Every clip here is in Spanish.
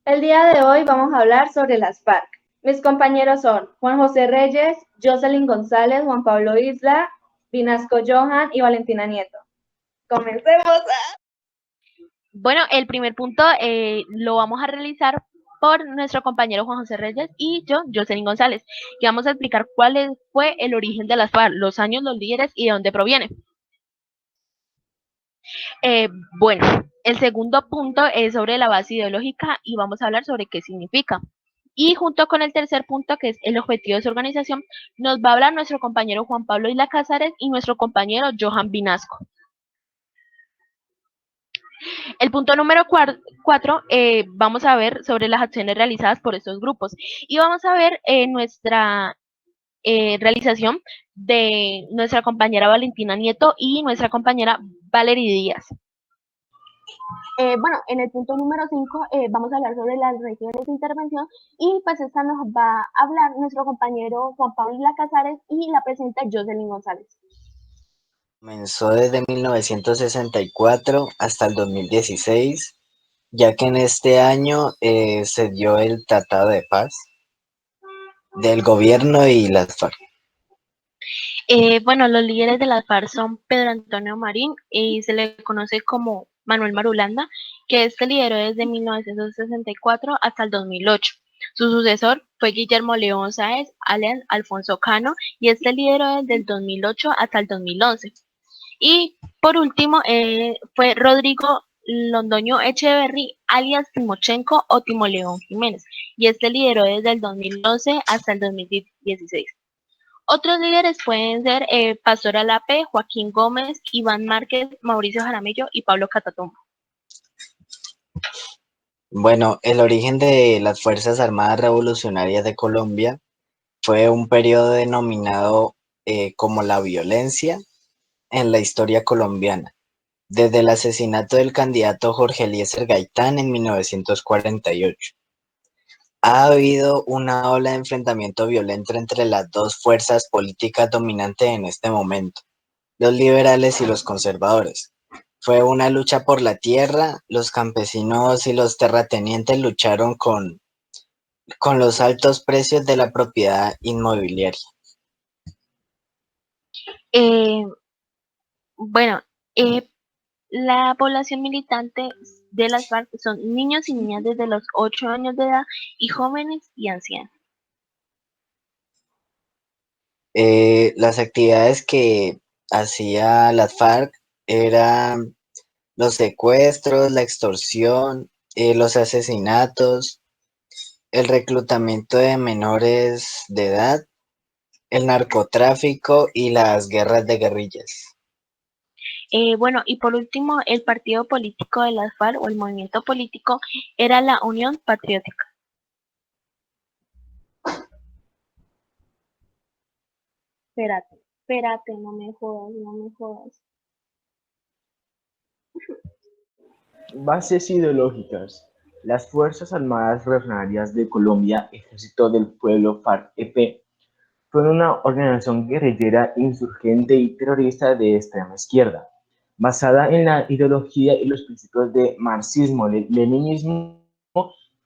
El día de hoy vamos a hablar sobre las FARC. Mis compañeros son Juan José Reyes, Jocelyn González, Juan Pablo Isla, Vinasco Johan y Valentina Nieto. Comencemos. Bueno, el primer punto lo vamos a realizar por nuestro compañero Juan José Reyes y yo, Jocelyn González, que vamos a explicar fue el origen de las FARC, los años, los líderes y de dónde proviene. Eh, bueno, el segundo punto es sobre la base ideológica y vamos a hablar sobre qué significa. Y junto con el tercer punto, que es el objetivo de su organización, nos va a hablar nuestro compañero Juan Pablo Isla Cázares y nuestro compañero Johan Vinasco. El punto número 4, vamos a ver sobre las acciones realizadas por estos grupos y vamos a ver nuestra realización de nuestra compañera Valentina Nieto y nuestra compañera Valerie Díaz. Bueno, en el punto número 5 vamos a hablar sobre las regiones de intervención y pues esta nos va a hablar nuestro compañero Juan Pablo Isla Cázares y la presenta Jocelyn González. Comenzó desde 1964 hasta el 2016, ya que en este año se dio el Tratado de Paz del gobierno y las FARC. Bueno, los líderes de las FARC son Pedro Antonio Marín y se le conoce como Manuel Marulanda, que este lideró desde 1964 hasta el 2008. Su sucesor fue Guillermo León Sáez, alias Alfonso Cano, y este lideró desde el 2008 hasta el 2011. Y por último fue Rodrigo Londoño Echeverry, alias Timochenko o Timoleón Jiménez, y este lideró desde el 2012 hasta el 2016. Otros líderes pueden ser Pastor Alape, Joaquín Gómez, Iván Márquez, Mauricio Jaramillo y Pablo Catatumbo. Bueno, el origen de las Fuerzas Armadas Revolucionarias de Colombia fue un periodo denominado como la violencia en la historia colombiana, desde el asesinato del candidato Jorge Eliezer Gaitán en 1948. Ha habido una ola de enfrentamiento violento entre las dos fuerzas políticas dominantes en este momento, los liberales y los conservadores. Fue una lucha por la tierra, los campesinos y los terratenientes lucharon con los altos precios de la propiedad inmobiliaria. Bueno, la población militante de las FARC son niños y niñas desde los 8 años de edad y jóvenes y ancianos. Las actividades que hacía las FARC eran los secuestros, la extorsión, los asesinatos, el reclutamiento de menores de edad, el narcotráfico y las guerras de guerrillas. Bueno, y por último, el partido político de las FARC o el movimiento político era la Unión Patriótica. Espérate, no me jodas. Bases ideológicas. Las Fuerzas Armadas Revolucionarias de Colombia, Ejército del Pueblo FARC-EP, fueron una organización guerrillera, insurgente y terrorista de extrema izquierda, basada en la ideología y los principios de marxismo, leninismo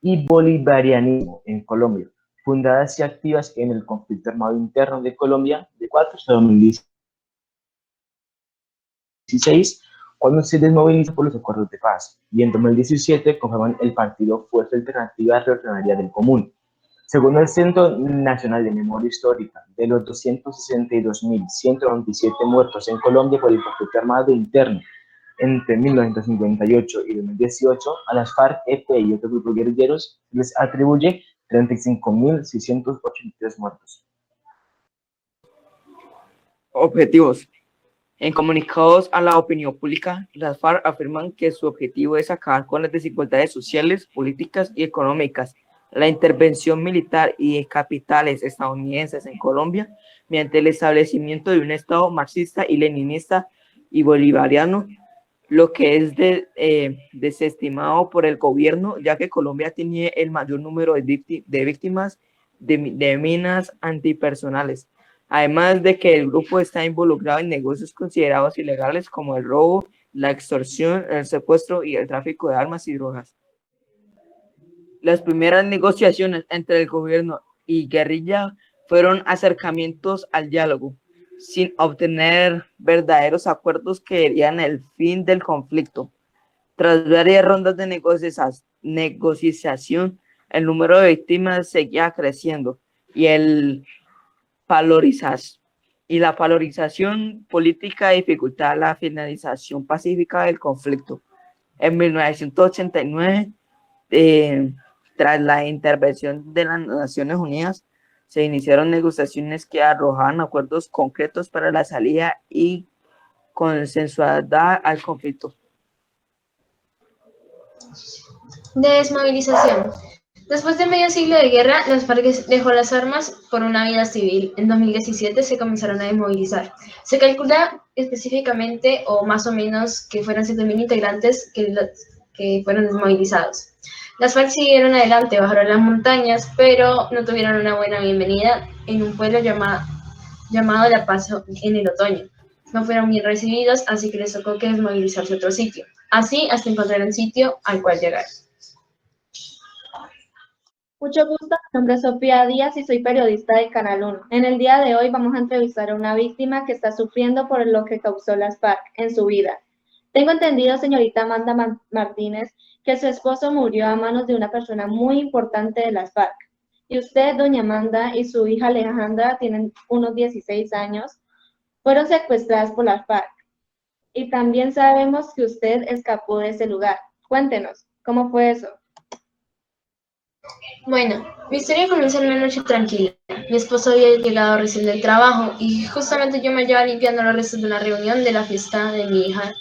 y bolivarianismo en Colombia, fundadas y activas en el conflicto armado interno de Colombia de 4 hasta 2016, cuando se desmoviliza por los acuerdos de paz, y en 2017 conforman el partido Fuerza Alternativa Revolucionaria del Común. Según el Centro Nacional de Memoria Histórica, de los 262.197 muertos en Colombia por el conflicto armado interno entre 1958 y 2018, a las FARC-EP y otros grupos guerrilleros les atribuye 35.683 muertos. Objetivos. En comunicados a la opinión pública, las FARC afirman que su objetivo es acabar con las desigualdades sociales, políticas y económicas, la intervención militar y de capitales estadounidenses en Colombia mediante el establecimiento de un Estado marxista y leninista y bolivariano, lo que es desestimado por el gobierno, ya que Colombia tiene el mayor número de víctimas de minas antipersonales. Además de que el grupo está involucrado en negocios considerados ilegales como el robo, la extorsión, el secuestro y el tráfico de armas y drogas. Las primeras negociaciones entre el gobierno y guerrilla fueron acercamientos al diálogo, sin obtener verdaderos acuerdos que dieran el fin del conflicto. Tras varias rondas de negociación, el número de víctimas seguía creciendo y la polarización política dificultaba la finalización pacífica del conflicto. En 1989, tras la intervención de las Naciones Unidas, se iniciaron negociaciones que arrojaban acuerdos concretos para la salida y consensuada al conflicto. Desmovilización. Después de medio siglo de guerra, las FARC dejó las armas por una vida civil. En 2017 se comenzaron a desmovilizar. Se calcula específicamente, o más o menos, que fueron 7.000 integrantes que fueron desmovilizados. Las FARC siguieron adelante, bajaron las montañas, pero no tuvieron una buena bienvenida en un pueblo llamado La Paz en el otoño. No fueron bien recibidos, así que les tocó que desmovilizarse a otro sitio. Así hasta encontrar un sitio al cual llegar. Mucho gusto, mi nombre es Sofía Díaz y soy periodista de Canal 1. En el día de hoy vamos a entrevistar a una víctima que está sufriendo por lo que causó las FARC en su vida. Tengo entendido, señorita Amanda Martínez, que su esposo murió a manos de una persona muy importante de las FARC. Y usted, doña Amanda, y su hija Alejandra, tienen unos 16 años, fueron secuestradas por las FARC. Y también sabemos que usted escapó de ese lugar. Cuéntenos, ¿cómo fue eso? Bueno, mi historia comienza en una noche tranquila. Mi esposo había llegado recién del trabajo y justamente yo me hallaba limpiando los restos de una reunión de la fiesta de mi hija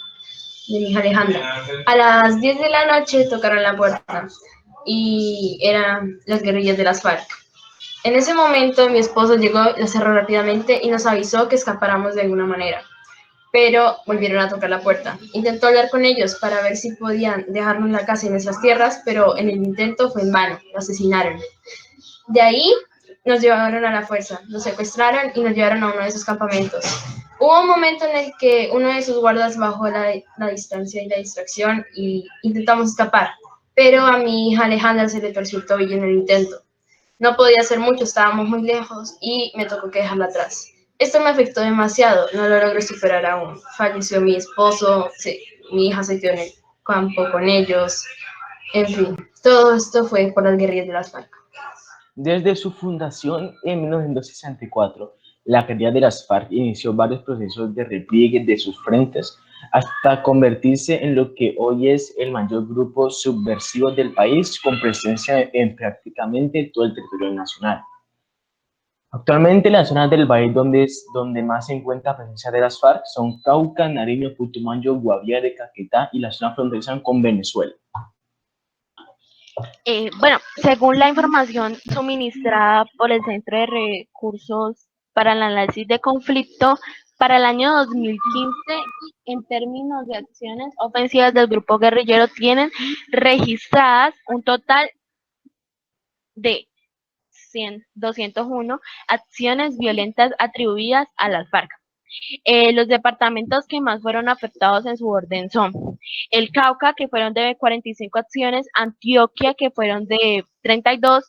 Alejandra. A las 10 de la noche tocaron la puerta y eran las guerrillas de las FARC. En ese momento mi esposo llegó, la cerró rápidamente y nos avisó que escapáramos de alguna manera. Pero volvieron a tocar la puerta. Intentó hablar con ellos para ver si podían dejarnos la casa y nuestras tierras, pero en el intento fue en vano, lo asesinaron. De ahí nos llevaron a la fuerza, nos secuestraron y nos llevaron a uno de sus campamentos. Hubo un momento en el que uno de sus guardas bajó la distancia y la distracción y intentamos escapar, pero a mi hija Alejandra se le torció el tobillo en el intento. No podía hacer mucho, estábamos muy lejos y me tocó que dejarla atrás. Esto me afectó demasiado, no lo logré superar aún. Falleció mi esposo, mi hija se quedó en el campo con ellos. En fin, todo esto fue por las guerrillas de las FARC. Desde su fundación en 1964, la guerrilla de las FARC inició varios procesos de repliegue de sus frentes hasta convertirse en lo que hoy es el mayor grupo subversivo del país, con presencia en prácticamente todo el territorio nacional. Actualmente las zonas del país donde más se encuentra la presencia de las FARC son Cauca, Nariño, Putumayo, Guaviare, Caquetá y la zona fronteriza con Venezuela. Bueno, según la información suministrada por el Centro de Recursos para el Análisis de Conflicto, para el año 2015, en términos de acciones ofensivas del grupo guerrillero, tienen registradas un total de 201 acciones violentas atribuidas a las FARC. Los departamentos que más fueron afectados en su orden son el Cauca, que fueron de 45 acciones, Antioquia, que fueron de 32,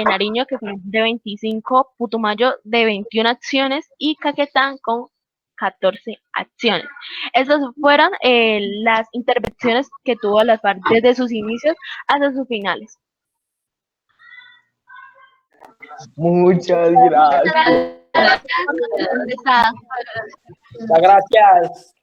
Nariño, que fueron de 25, Putumayo, de 21 acciones, y Caquetá, con 14 acciones. Esas fueron las intervenciones que tuvo las FARC desde sus inicios hasta sus finales. Muchas gracias. Gracias. Gracias.